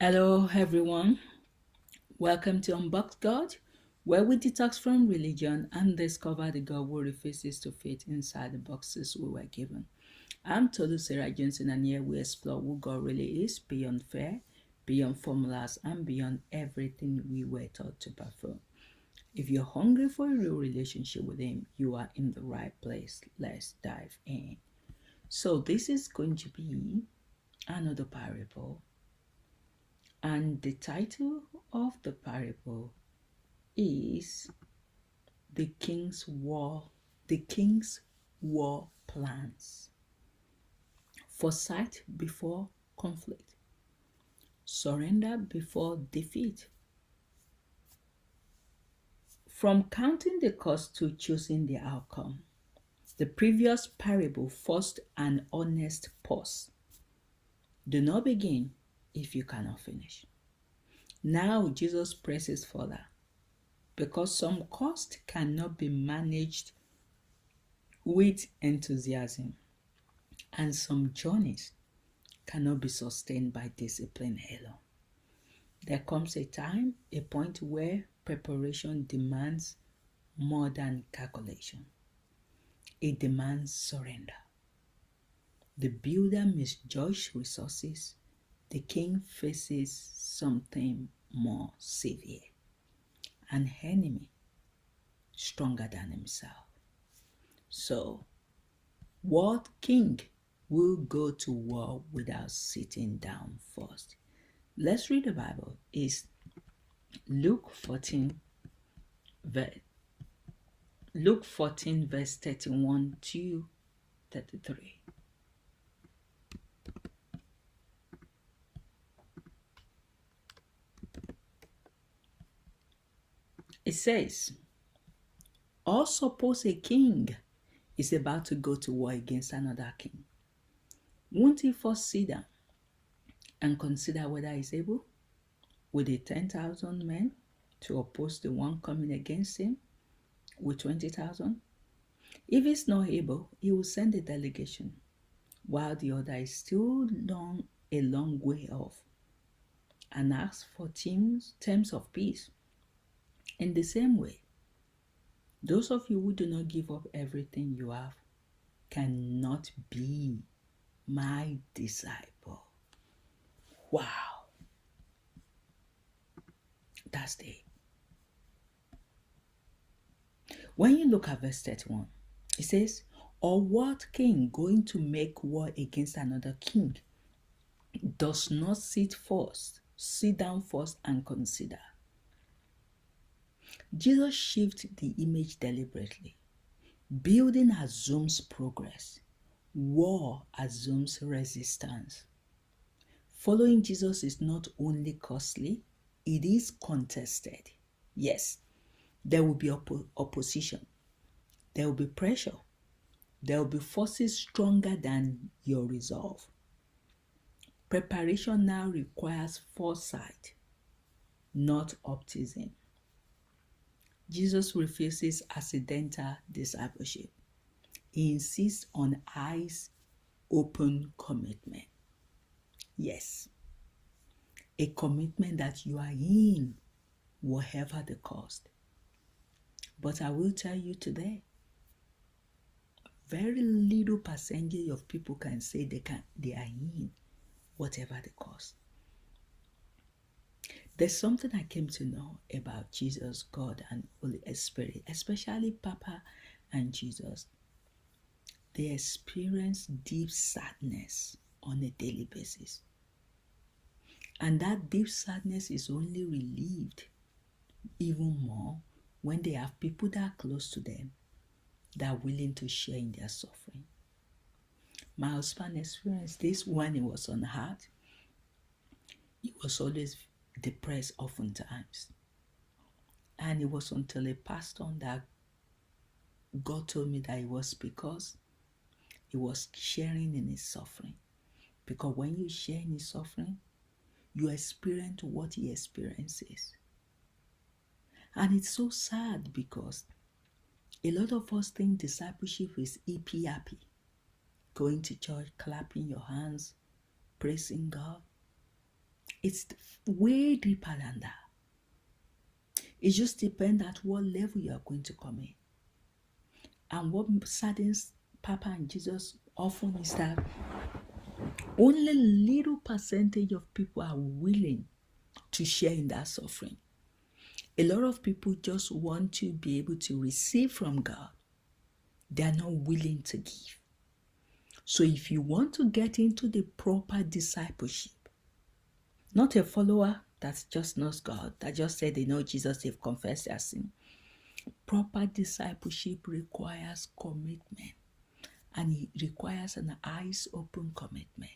Hello, everyone. Welcome to Unboxed God, where we detox from religion and discover the God who refuses to fit inside the boxes we were given. I'm Tolu Sarah Johnson, and here we explore who God really is beyond fear, beyond formulas, and beyond everything we were taught to perform. If you're hungry for a real relationship with Him, you are in the right place. Let's dive in. So, this is going to be another parable, and the title of the parable is the king's war plans. Foresight before conflict. Surrender before defeat. From counting the cost to choosing the outcome, the previous parable forced an honest pause. Do not begin if you cannot finish. Now Jesus presses further because some cost cannot be managed with enthusiasm, and some journeys cannot be sustained by discipline alone. There comes a time, a point where preparation demands more than calculation. It demands surrender. The builder misjudged resources. The king faces something more severe, an enemy stronger than himself. So, what king will go to war without sitting down first? Let's read the Bible. It's Luke 14, verse 31 to 33. It says, or suppose a king is about to go to war against another king. Won't he first sit down and consider whether he's able, with the 10,000 men, to oppose the one coming against him with 20,000? If he's not able, he will send a delegation, while the other is still a long way off, and ask for terms of peace. In the same way, those of you who do not give up everything you have cannot be my disciple. Wow. That's it. When you look at verse 31, it says, or what king going to make war against another king does not sit down first and consider? Jesus shifts the image deliberately. Building assumes progress. War assumes resistance. Following Jesus is not only costly, it is contested. Yes, there will be opposition. There will be pressure. There will be forces stronger than your resolve. Preparation now requires foresight, not optimism. Jesus refuses accidental discipleship. He insists on eyes open commitment. Yes, a commitment that you are in, whatever the cost. But I will tell you today, very little percentage of people can say they are in, whatever the cost. There's something I came to know about Jesus, God, and Holy Spirit, especially Papa and Jesus. They experience deep sadness on a daily basis. And that deep sadness is only relieved even more when they have people that are close to them that are willing to share in their suffering. My husband experienced this when he was on heart. He was always depressed oftentimes. And it was until a pastor that God told me that it was because he was sharing in his suffering. Because when you share in his suffering, you experience what he experiences. And it's so sad because a lot of us think discipleship is hippie-happy. Going to church, clapping your hands, praising God. It's way deeper than that. It just depends at what level you are going to come in. And what saddens Papa and Jesus often is that only little percentage of people are willing to share in that suffering. A lot of people just want to be able to receive from God. They are not willing to give. So if you want to get into the proper discipleship, not a follower that just knows God, that just said they know Jesus, they've confessed their sin. Proper discipleship requires commitment, and it requires an eyes open commitment.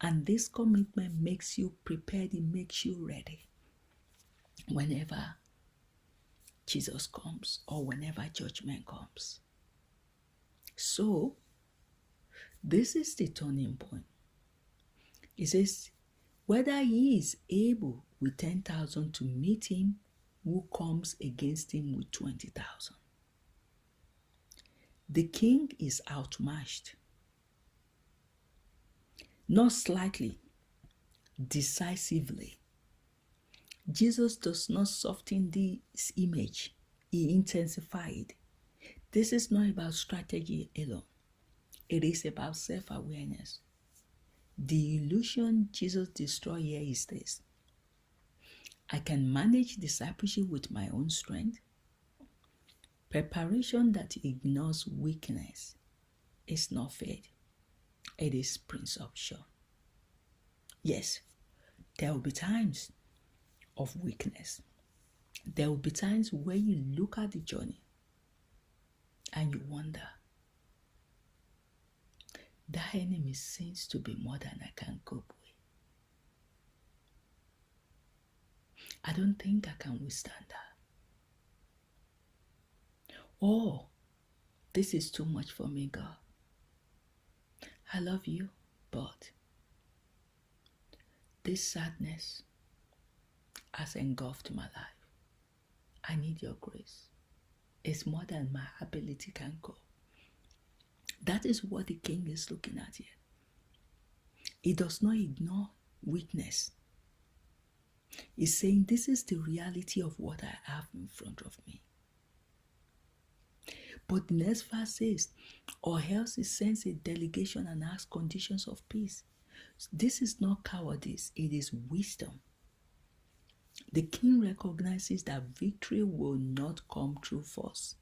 And this commitment makes you prepared, it makes you ready whenever Jesus comes or whenever judgment comes. So, this is the turning point. It says, whether he is able with 10,000 to meet him who comes against him with 20,000. The king is outmatched. Not slightly, decisively. Jesus does not soften this image, he intensified. This is not about strategy alone. It is about self-awareness. The illusion Jesus destroyed here is this: I can manage discipleship with my own strength. Preparation that ignores weakness is not faith. It is presumption. Yes, there will be times of weakness. There will be times where you look at the journey and you wonder, that enemy seems to be more than I can cope with. I don't think I can withstand that. Oh, this is too much for me, God. I love you, but this sadness has engulfed my life. I need your grace. It's more than my ability can cope. That is what the king is looking at here. He does not ignore weakness. He's saying, this is the reality of what I have in front of me. But the next verse says, or else he sends a delegation and asks conditions of peace. This is not cowardice, it is wisdom. The king recognizes that victory will not come through force.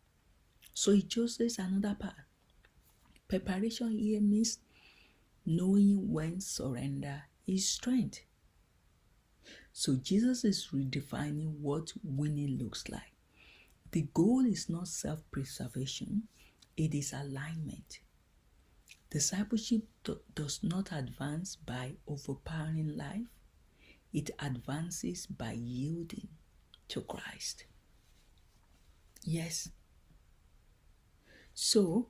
So he chooses another path. Preparation here means knowing when surrender is strength. So Jesus is redefining what winning looks like. The goal is not self-preservation, it is alignment. Discipleship does not advance by overpowering life, it advances by yielding to Christ. Yes. So,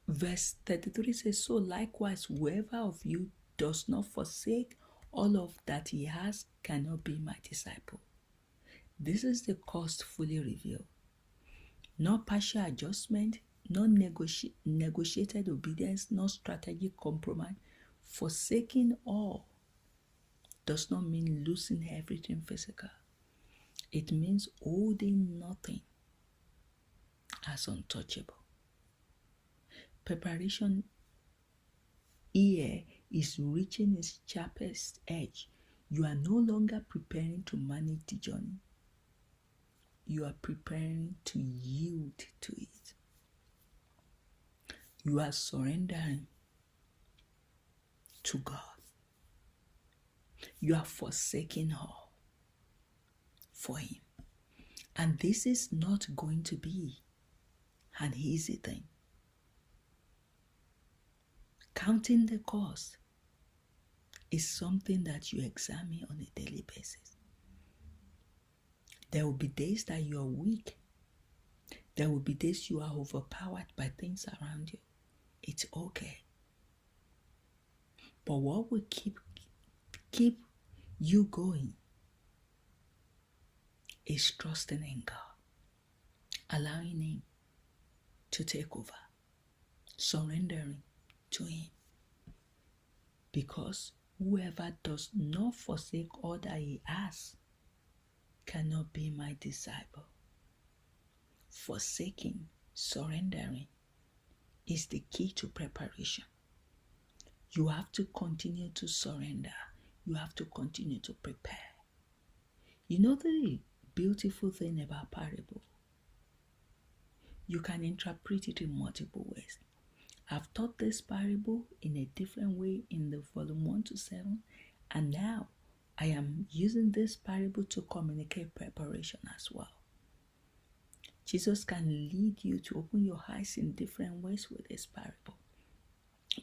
verse 33 says, so likewise, whoever of you does not forsake all of that he has cannot be my disciple. This is the cost fully revealed. No partial adjustment, no negotiated obedience, no strategic compromise. Forsaking all does not mean losing everything physical. It means holding nothing as untouchable. Preparation here is reaching its sharpest edge. You are no longer preparing to manage the journey. You are preparing to yield to it. You are surrendering to God. You are forsaking all for Him. And this is not going to be an easy thing. Counting the cost is something that you examine on a daily basis. There will be days that you are weak. There will be days you are overpowered by things around you. It's okay. But what will keep you going is trusting in God, allowing Him to take over, surrendering to Him. Because whoever does not forsake all that he has cannot be my disciple. Forsaking, surrendering is the key to preparation. You have to continue to surrender. You have to continue to prepare. You know the beautiful thing about parable? You can interpret it in multiple ways. I've taught this parable in a different way in the volume 1 to 7, and now I am using this parable to communicate preparation as well. Jesus can lead you to open your eyes in different ways with this parable.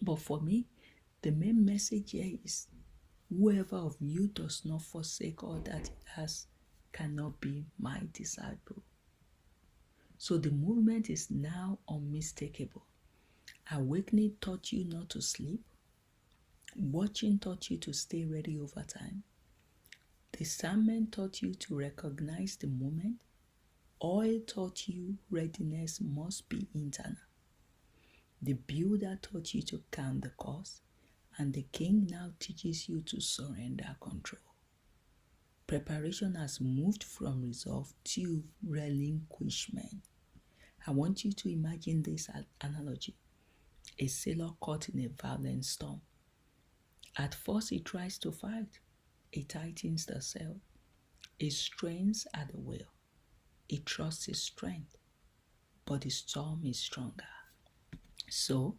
But for me, the main message here is whoever of you does not forsake all that he has cannot be my disciple. So the movement is now unmistakable. Awakening taught you not to sleep. Watching taught you to stay ready over time. Discernment taught you to recognize the moment. Oil taught you readiness must be internal. The builder taught you to count the cost, and the king now teaches you to surrender control. Preparation has moved from resolve to relinquishment. I want you to imagine this analogy. A sailor caught in a violent storm. At first he tries to fight. He tightens the sail. He strains at the wheel. He trusts his strength. But the storm is stronger. So,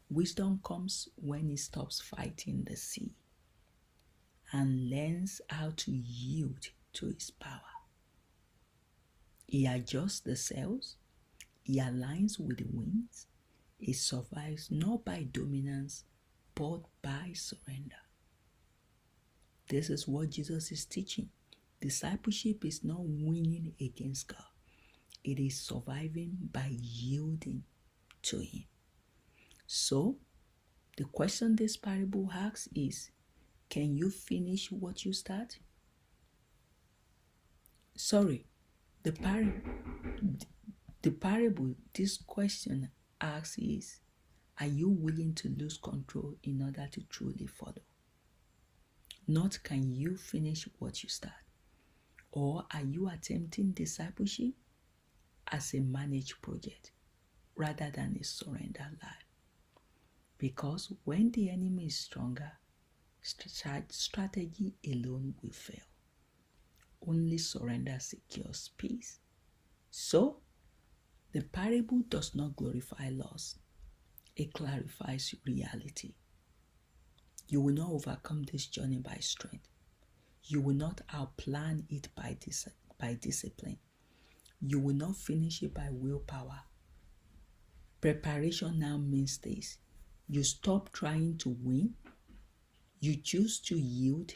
wisdom comes when he stops fighting the sea and learns how to yield to his power. He adjusts the sails. He aligns with the winds. He survives not by dominance, but by surrender. This is what Jesus is teaching. Discipleship is not winning against God. It is surviving by yielding to Him. So, the question this parable asks is, can you finish what you start? The parable this question asks is, are you willing to lose control in order to truly follow? Not can you finish what you start? Or are you attempting discipleship as a managed project rather than a surrendered life? Because when the enemy is stronger, strategy alone will fail. Only surrender secures peace. So, the parable does not glorify loss. It clarifies reality. You will not overcome this journey by strength. You will not outplan it by discipline. You will not finish it by willpower. Preparation now means this. You stop trying to win. You choose to yield.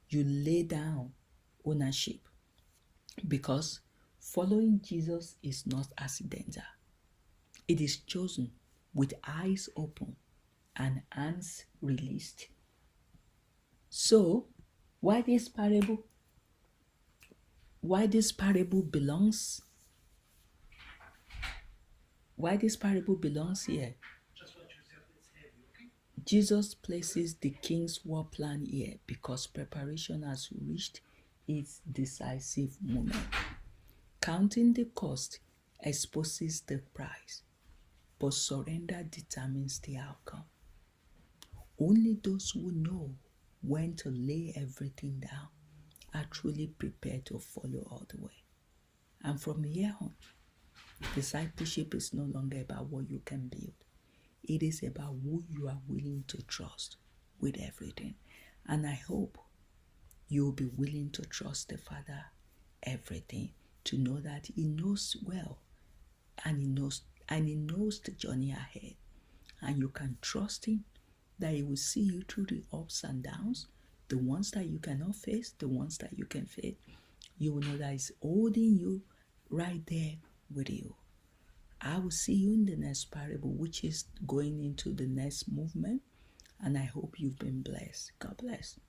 You lay down ownership. Because following Jesus is not accidental. It is chosen with eyes open and hands released. So, why this parable belongs here? Jesus places the king's war plan here because preparation has reached its decisive moment. Counting the cost exposes the price, but surrender determines the outcome. Only those who know when to lay everything down are truly prepared to follow all the way. And from here on, discipleship is no longer about what you can build. It is about who you are willing to trust with everything. And I hope you'll be willing to trust the Father everything, to know that He knows well and He knows the journey ahead. And you can trust Him that He will see you through the ups and downs, the ones that you cannot face, the ones that you can face. You will know that He's holding you right there with you. I will see you in the next parable, which is going into the next movement. And I hope you've been blessed. God bless.